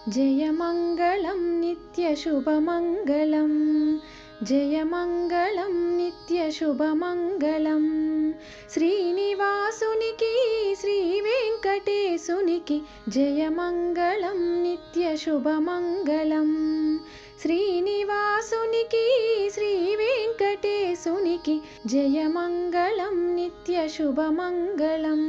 జయమంగళం నిత్యశుభమంగళం. జయమంగళం నిత్యశుభమంగళం. శ్రీనివాసునికి శ్రీ వెంకటేశునికి జయమంగళం నిత్యశుభమంగళం. శ్రీనివాసునికి శ్రీ వెంకటేశునికి జయమంగళం నిత్యశుభమంగళం.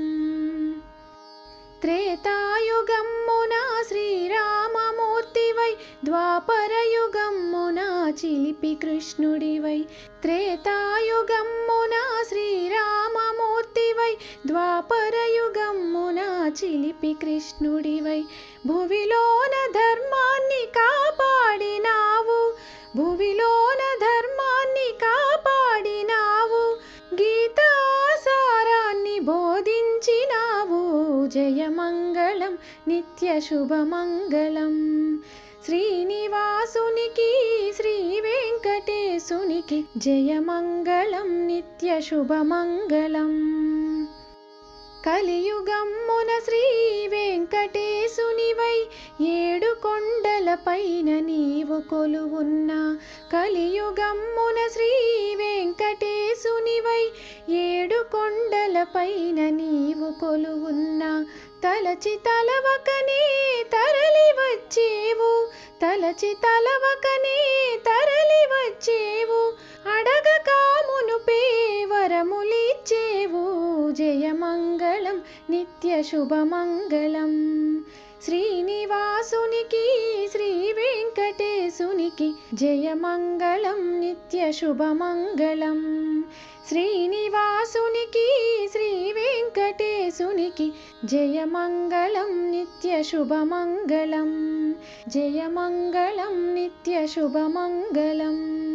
త్రేతాయుగమ్మున శ్రీరామమూర్తివై ద్వాపరయుగమ్మున చిలిపి కృష్ణుడివై. త్రేతాయుగమ్మున శ్రీరామమూర్తివై ద్వాపరయుగమ్మున చిలిపి కృష్ణుడివై. భువిలోన ధర్మాన్ని కాపాడినావు, భువిలోన ధర్మాన్ని కాపాడినావు, గీతాసారాన్ని బోధించినావు. జయమంగళం నిత్యశుభమంగళం. శ్రీనివాసునికి శ్రీ వెంకటేశునికి జయమంగళం నిత్యశుభమంగళం. కలియుగమ్మున శ్రీ వెంకటేశునివై ఏడు కొండలపైన నీవు కొలువున్నా. కలియుగమ్మున శ్రీ వెంకటేశునివై ఏడు కొండలపైన నీవు కొలువున్నా. తలచి తలవకనే తరలి వచ్చేవు, తలచి తలవకనే తరలి వచ్చేవు, అడగక మునుపే వరములిచ్చేవు. జయమంగళం నిత్యశుభమంగళం. శ్రీనివాసునికి శ్రీ వెంకటేశునికి జయమంగళం నిత్యశుభమంగళం. శ్రీనివాసునికి శ్రీ వెంకటేశునికి జయమంగళం నిత్యశుభమంగళం. జయమంగళం నిత్యశుభమంగళం.